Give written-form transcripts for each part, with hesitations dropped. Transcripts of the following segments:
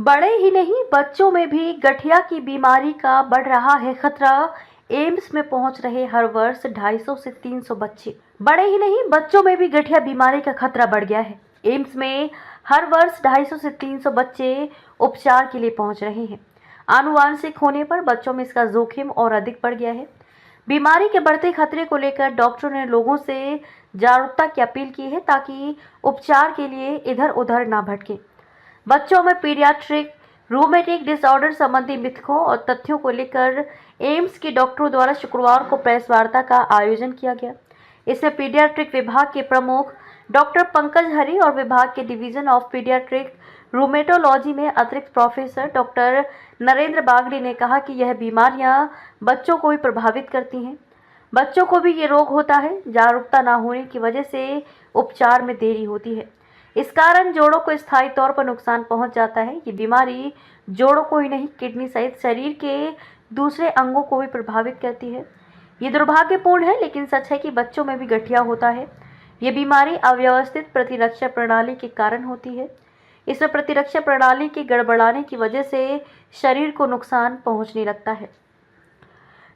बड़े ही नहीं, बच्चों में भी गठिया की बीमारी का बढ़ रहा है खतरा। एम्स में पहुंच रहे हर वर्ष 250 से 300 बच्चे। बड़े ही नहीं, बच्चों में भी गठिया बीमारी का खतरा बढ़ गया है। एम्स में हर वर्ष 250 से 300 बच्चे उपचार के लिए पहुंच रहे हैं। आनुवांशिक होने पर बच्चों में इसका जोखिम और अधिक बढ़ गया है। बीमारी के बढ़ते खतरे को लेकर डॉक्टरों ने लोगों से जागरूकता की अपील की है ताकि उपचार के लिए इधर उधर ना भटके। बच्चों में पीडियाट्रिक रूमेटिक डिसऑर्डर संबंधी मिथकों और तथ्यों को लेकर एम्स के डॉक्टरों द्वारा शुक्रवार को प्रेस वार्ता का आयोजन किया गया। इसमें पीडियाट्रिक विभाग के प्रमुख डॉक्टर पंकज हरी और विभाग के डिवीजन ऑफ पीडियाट्रिक रूमेटोलॉजी में अतिरिक्त प्रोफेसर डॉक्टर नरेंद्र बागड़ी ने कहा कि यह बीमारियां बच्चों को भी प्रभावित करती हैं। बच्चों को भी ये रोग होता है। जागरूकता न होने की वजह से उपचार में देरी होती है। इस कारण जोड़ों को स्थायी तौर पर नुकसान पहुंच जाता है। ये बीमारी जोड़ों को ही नहीं, किडनी सहित शरीर के दूसरे अंगों को भी प्रभावित करती है। ये दुर्भाग्यपूर्ण है, लेकिन सच है कि बच्चों में भी गठिया होता है। ये बीमारी अव्यवस्थित प्रतिरक्षा प्रणाली के कारण होती है। इसमें प्रतिरक्षा प्रणाली के गड़बड़ाने की वजह से शरीर को नुकसान पहुंचने लगता है।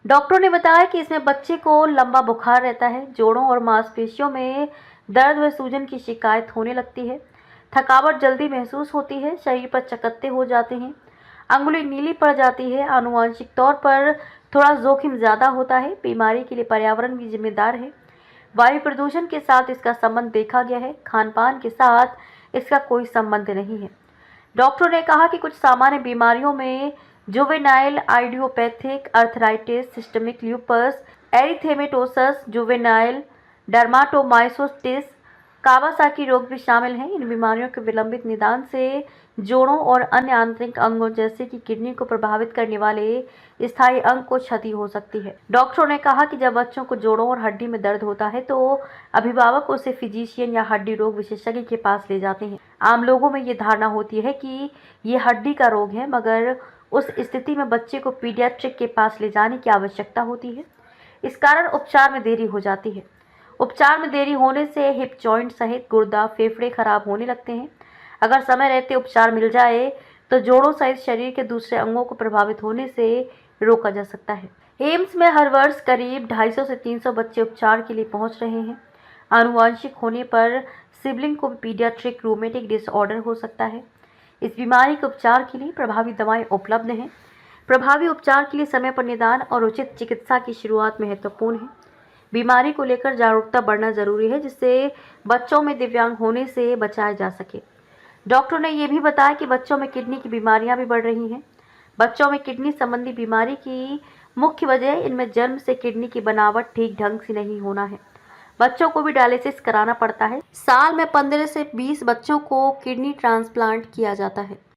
डॉक्टरों ने बताया कि इसमें बच्चे को लंबा बुखार रहता है, जोड़ों और मांसपेशियों में दर्द व सूजन की शिकायत होने लगती है, थकावट जल्दी महसूस होती है, शरीर पर चकत्ते हो जाते हैं, अंगुली नीली पड़ जाती है। आनुवंशिक तौर पर थोड़ा जोखिम ज़्यादा होता है। बीमारी के लिए पर्यावरण भी जिम्मेदार है। वायु प्रदूषण के साथ इसका संबंध देखा गया है, खान पान के साथ इसका कोई संबंध नहीं है। डॉक्टरों ने कहा कि कुछ सामान्य बीमारियों में juvenile idiopathic arthritis, systemic lupus, erythematosus juvenile, dermatomycosis, Kawasaki रोग भी शामिल हैं। इन बीमारियों के विलंबित निदान से जोड़ों और अन्य आंतरिक अंगों जैसे कि किडनी को प्रभावित करने वाले स्थायी अंग को क्षति हो सकती है। डॉक्टरों ने कहा कि जब बच्चों को जोड़ों और हड्डी में दर्द होता है तो अभिभावक उसे फिजिशियन या हड्डी रोग विशेषज्ञ के पास ले जाते हैं। आम लोगों में ये धारणा होती है कि ये हड्डी का रोग है, मगर उस स्थिति में बच्चे को पीडियाट्रिक के पास ले जाने की आवश्यकता होती है। इस कारण उपचार में देरी हो जाती है। उपचार में देरी होने से हिप जॉइंट सहित गुर्दा, फेफड़े खराब होने लगते हैं। अगर समय रहते उपचार मिल जाए तो जोड़ों सहित शरीर के दूसरे अंगों को प्रभावित होने से रोका जा सकता है। एम्स में हर वर्ष करीब 250 से 300 बच्चे उपचार के लिए पहुंच रहे हैं। आनुवंशिक होने पर सिबलिंग को पीडियाट्रिक रूमेटिक डिसऑर्डर हो सकता है। इस बीमारी के उपचार के लिए प्रभावी दवाएं उपलब्ध हैं। प्रभावी उपचार के लिए समय पर निदान और उचित चिकित्सा की शुरुआत महत्वपूर्ण है। बीमारी को लेकर जागरूकता बढ़ना जरूरी है, जिससे बच्चों में दिव्यांग होने से बचाया जा सके। डॉक्टरों ने यह भी बताया कि बच्चों में किडनी की बीमारियां भी बढ़ रही हैं। बच्चों में किडनी संबंधी बीमारी की मुख्य वजह इनमें जन्म से किडनी की बनावट ठीक ढंग से नहीं होना है। बच्चों को भी डायलिसिस कराना पड़ता है। साल में 15 से 20 बच्चों को किडनी ट्रांसप्लांट किया जाता है।